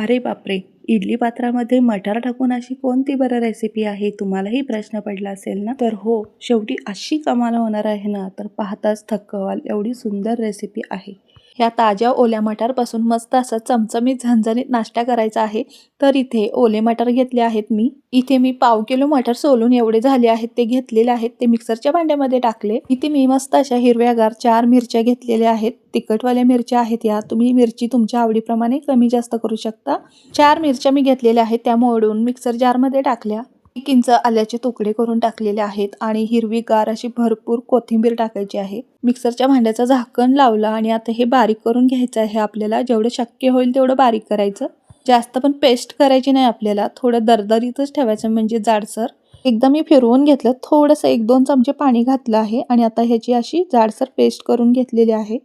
अरे बापरे! इडली पात्रामध्ये मटार टाकून अशी कोणती बरं रेसिपी आहे? तुम्हालाही प्रश्न पडला असेल ना? तर हो, शेवटी अशी कमाल होणार आहे ना, तर पाहताच थक्क व्हाल एवढी सुंदर रेसिपी आहे. ह्या ताज्या ओल्या मटारपासून मस्त असा चमचमीत झणझणीत नाश्ता करायचा आहे. तर इथे ओले मटार घेतले आहेत मी. इथे मी पाव किलो मटार सोलून एवढे झाले आहेत ते घेतलेले आहेत. ते मिक्सरच्या भांड्यामध्ये टाकले. इथे मी मस्त अशा हिरव्यागार 4 मिरच्या घेतलेल्या आहेत. तिखटवाल्या मिरच्या आहेत या. तुम्ही मिरची तुमच्या आवडीप्रमाणे कमी जास्त करू शकता. 4 मिरच्या मी घेतलेल्या आहेत त्या मोडून मिक्सर जारमध्ये टाकल्या. 1 इंच आल्याचे तुकडे करून टाकलेले आहेत आणि हिरवीगार अशी भरपूर कोथिंबीर टाकायची आहे. मिक्सरच्या भांड्याचं झाकण लावलं आणि आता हे बारीक करून घ्यायचं आहे आपल्याला. जेवढं शक्य होईल तेवढं बारीक करायचं. जास्त पण पेस्ट करायची नाही आपल्याला. थोडं दरदरीतच ठेवायचं म्हणजे जाडसर. एकदा मी फिरवून घेतलं. थोडंसं 1-2 चमचे पाणी घातलं आहे आणि आता ह्याची अशी जाडसर पेस्ट करून घेतलेली आहे.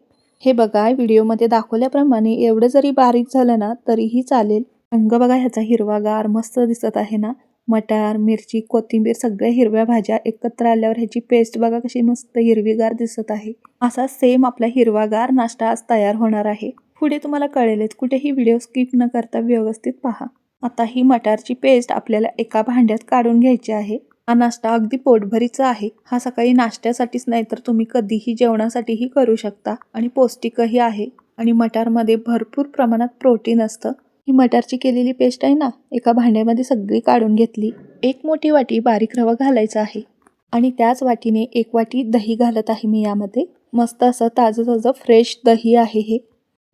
हे बघा व्हिडिओमध्ये दाखवल्याप्रमाणे एवढं जरी बारीक झालं ना तरीही चालेल. रंग बघा ह्याचा हिरवागार मस्त दिसत आहे ना. मटार, मिरची, कोथिंबीर सगळ्या हिरव्या भाज्या एकत्र आल्यावर ह्याची पेस्ट बघा कशी मस्त हिरवीगार दिसत आहे. असा सेम आपला हिरवागार नाश्ता आज तयार होणार आहे. पुढे तुम्हाला कळेलच. कुठेही व्हिडिओ स्किप न करता व्यवस्थित पहा. आता ही मटारची पेस्ट आपल्याला एका भांड्यात काढून घ्यायची आहे. हा नाश्ता अगदी पोटभरीचा आहे. हा सकाळी नाश्त्यासाठीच नाही तर तुम्ही कधीही जेवणासाठीही करू शकता आणि पौष्टिकही आहे. आणि मटारमध्ये भरपूर प्रमाणात प्रोटीन असतं. ही मटारची केलेली पेस्ट आहे ना, एका भांड्यामध्ये सगळी काढून घेतली. 1 मोठी वाटी बारीक रवा घालायचा आहे आणि त्याच वाटीने 1 वाटी दही घालत आहे मी यामध्ये. मस्त असं ताजं फ्रेश दही आहे हे.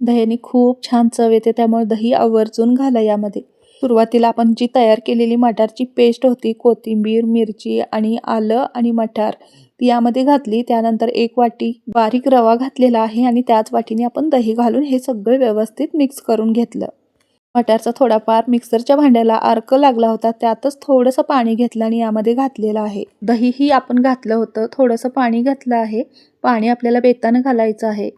दह्याने खूप छान चव येते त्यामुळे दही आवर्जून घाला यामध्ये. सुरुवातीला आपण जी तयार केलेली मटारची पेस्ट होती, कोथिंबीर, मिरची आणि आलं आणि मटार ती यामध्ये घातली. त्यानंतर 1 वाटी बारीक रवा घातलेला आहे आणि त्याच वाटीने आपण दही घालून हे सगळं व्यवस्थित मिक्स करून घेतलं. मटारचा थोडाफार मिक्सरच्या भांड्याला अर्क लागला होता. त्यातच थोडंसं पाणी घेतलं आणि यामध्ये घातलेलं आहे. दहीही आपण घातलं होतं. थोडंसं पाणी घातलं आहे. पाणी आपल्याला बेतानं घालायचं आहे.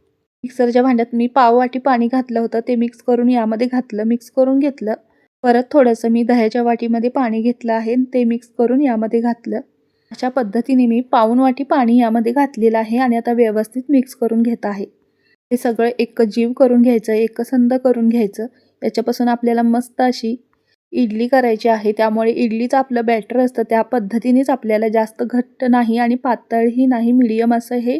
मिक्सरच्या भांड्यात मी पाव वाटी पाणी घातलं होतं. ते मिक्स करून यामध्ये घातलं. मिक्स करून घेतलं. परत थोडंसं मी दह्याच्या वाटीमध्ये पाणी घेतलं आहे. ते मिक्स करून यामध्ये घातलं. अशा पद्धतीने मी पाऊण वाटी पाणी यामध्ये घातलेलं आहे आणि आता व्यवस्थित मिक्स करून घेत आहे. हे सगळं एकजीव करून घ्यायचं, एकसंध करून घ्यायचं. याच्यापासून आपल्याला मस्त अशी इडली करायची आहे. त्यामुळे इडलीचं आपलं बॅटर असतं त्या पद्धतीनेच आपल्याला जास्त घट्ट नाही आणि पातळही नाही, मीडियम असं हे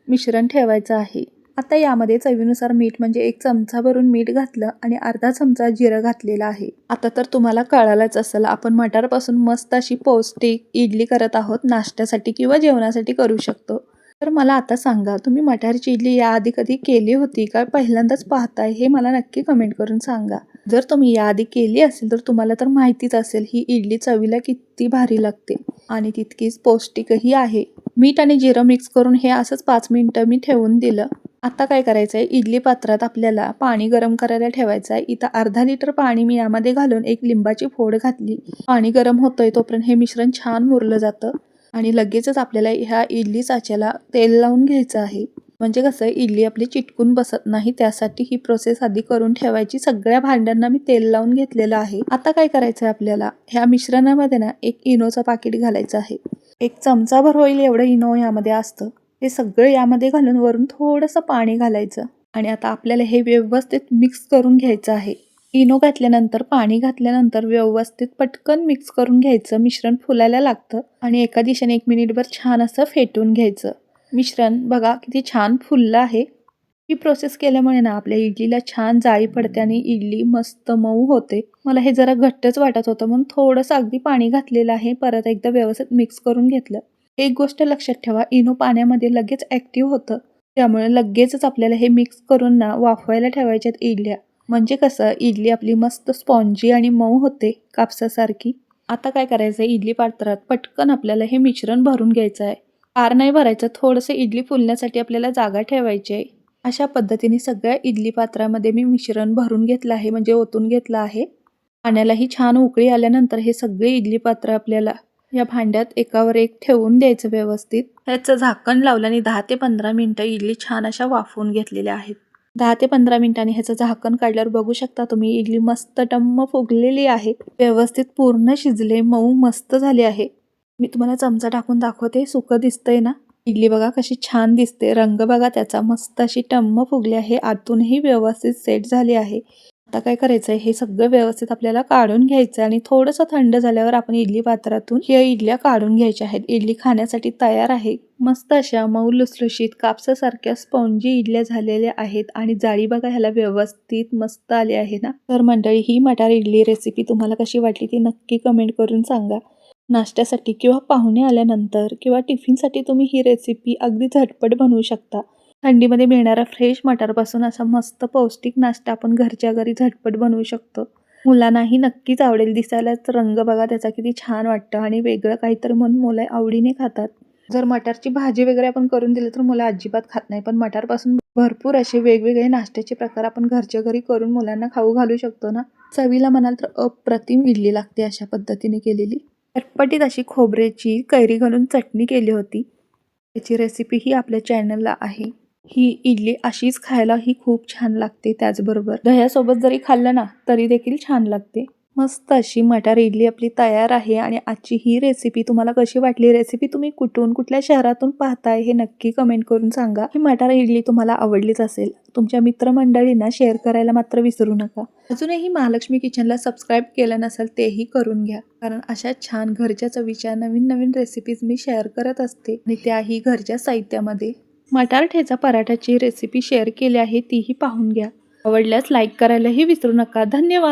मिश्रण ठेवायचं आहे. आता यामध्ये चवीनुसार मीठ म्हणजे 1 चमचा भरून मीठ घातलं आणि अर्धा चमचा जिरं घातलेलं आहे. आता तर तुम्हाला कळालंच असेल आपण मटारपासून मस्त अशी पौष्टिक इडली करत आहोत. नाश्त्यासाठी किंवा जेवणासाठी करू शकतो. तर मला आता सांगा तुम्ही मटारची इडली याआधी कधी केली होती का पहिल्यांदाच पाहताय हे मला नक्की कमेंट करून सांगा. जर तुम्ही याआधी केली असेल तर तुम्हाला तर माहितीच असेल ही इडली चवीला किती भारी लागते आणि तितकीच पौष्टिकही आहे. मीठ आणि जिरं मिक्स करून हे असंच 5 मिनिटं मी ठेवून दिलं. आता काय करायचं आहे, इडली पात्रात आपल्याला पाणी गरम करायला ठेवायचं आहे. इथं अर्धा लिटर पाणी मी यामध्ये घालून 1 लिंबाची फोड घातली. पाणी गरम होतंय तोपर्यंत हे मिश्रण छान मुरलं जातं आणि लगेचच आपल्याला ह्या इडली साच्याला तेल लावून घ्यायचं आहे. म्हणजे कसं इडली आपली चिटकून बसत नाही त्यासाठी ही प्रोसेस आधी करून ठेवायची. सगळ्या भांड्यांना मी तेल लावून घेतलेलं आहे. आता काय करायचं आहे आपल्याला ह्या मिश्रणामध्ये ना 1 इनोचं पाकिट घालायचं आहे. 1 चमचाभर होईल एवढं इनो यामध्ये असतं. हे सगळं यामध्ये घालून वरून थोडंसं पाणी घालायचं आणि आता आपल्याला हे व्यवस्थित मिक्स करून घ्यायचं आहे. इनो घातल्यानंतर पाणी घातल्यानंतर व्यवस्थित पटकन मिक्स करून घ्यायचं. मिश्रण फुलायला लागतं आणि एका दिशेने 1 मिनिटभर छान असं फेटून घ्यायचं. मिश्रण बघा किती छान फुललं आहे. ही प्रोसेस केल्यामुळे ना आपल्या इडलीला छान जाळी पडते आणि इडली मस्त मऊ होते. मला हे जरा घट्टच वाटत होतं म्हणून थोडंसं अगदी पाणी घातलेलं आहे. परत एकदा व्यवस्थित मिक्स करून घेतलं. एक गोष्ट लक्षात ठेवा इनो पाण्यामध्ये लगेच ॲक्टिव्ह होतं. त्यामुळे लगेचच आपल्याला हे मिक्स करून ना वाफवायला ठेवायच्यात इडल्या. म्हणजे कसं इडली आपली मस्त स्पॉन्जी आणि मऊ होते कापसासारखी. आता काय करायचं आहे इडली पात्रात पटकन आपल्याला हे मिश्रण भरून घ्यायचं आहे. फार नाही भरायचं, थोडंसं इडली फुलण्यासाठी आपल्याला जागा ठेवायची आहे. अशा पद्धतीने सगळ्या इडली पात्रामध्ये मी मिश्रण भरून घेतलं आहे म्हणजे ओतून घेतलं आहे. पाण्यालाही छान उकळी आल्यानंतर हे सगळे इडली पात्र आपल्याला या भांड्यात एकावर एक ठेवून द्यायचं व्यवस्थित. ह्याचं झाकण लावलं आणि 10 ते 15 मिनिटं इडली छान अशा वाफवून घेतलेल्या आहेत. 10 ते 15 मिनिटांनी ह्याचं झाकण काढल्यावर बघू शकता तुम्ही इडली मस्त टम्म फुगलेली आहे. व्यवस्थित पूर्ण शिजले, मऊ मस्त झाली आहे. मी तुम्हाला चमचा टाकून दाखवते. सुकं दिसतंय ना. इडली बघा कशी छान दिसते. रंग बघा त्याचा मस्त अशी टम्म फुगली आहे. आतूनही व्यवस्थित सेट झाली आहे. आता काय करायचं आहे, हे सगळं व्यवस्थित आपल्याला काढून घ्यायचं आणि थोडंसं थंड झाल्यावर आपण इडली पात्रातून ह्या इडल्या काढून घ्यायच्या आहेत. इडली खाण्यासाठी तयार आहे. मस्त अशा मऊ लुसलुशीत कापसासारख्या स्पॉन्जी इडल्या झालेल्या आहेत आणि जाळी बघा ह्याला व्यवस्थित मस्त आली आहे ना. तर मंडळी, ही मटार इडली रेसिपी तुम्हाला कशी वाटली ती नक्की कमेंट करून सांगा. नाश्त्यासाठी किंवा पाहुणे आल्यानंतर किंवा टिफिनसाठी तुम्ही ही रेसिपी अगदी झटपट बनवू शकता. थंडीमध्ये मिळणारा फ्रेश मटारपासून असा मस्त पौष्टिक नाश्ता आपण घरच्या घरी झटपट बनवू शकतो. मुलांनाही नक्कीच आवडेल. दिसायलाच रंग बघा त्याचा किती छान वाटतं आणि वेगळं काहीतरी म्हणून मुलं आवडीने खातात. जर मटारची भाजी वगैरे आपण करून दिली तर मुलं अजिबात खात नाही. पण मटारपासून भरपूर असे वेगवेगळे नाश्त्याचे प्रकार आपण घरच्या घरी करून मुलांना खाऊ घालू शकतो ना. चवीला म्हणाल तर अप्रतिम इडली लागते अशा पद्धतीने केलेली. चटपटीत अशी खोबऱ्याची कैरी घालून चटणी केली होती. त्याची रेसिपी ही आपल्या चॅनलला आहे. ही इडली अशीच खायला ही खूप छान लागते. त्याचबरोबर दह्यासोबत जरी खाल्लं ना तरी देखील छान लागते. मस्त अशी मटार इडली आपली तयार आहे आणि आजची ही रेसिपी तुम्हाला कशी वाटली? रेसिपी तुम्ही कुठून कुठल्या शहरातून पाहताय हे नक्की कमेंट करून सांगा. ही मटार इडली तुम्हाला आवडलीच असेल. तुमच्या मित्रमंडळींना शेअर करायला मात्र विसरू नका. अजूनही महालक्ष्मी किचनला सबस्क्राईब केलं नसेल तेही करून घ्या, कारण अशा छान घरच्या चवीच्या नवीन नवीन रेसिपीज मी शेअर करत असते आणि त्याही घरच्या साहित्यामध्ये. मटार ठेचा पराठाची रेसिपी शेअर केली आहे, तीही पाहून घ्या. आवडल्यास लाईक करायलाही विसरू नका. धन्यवाद.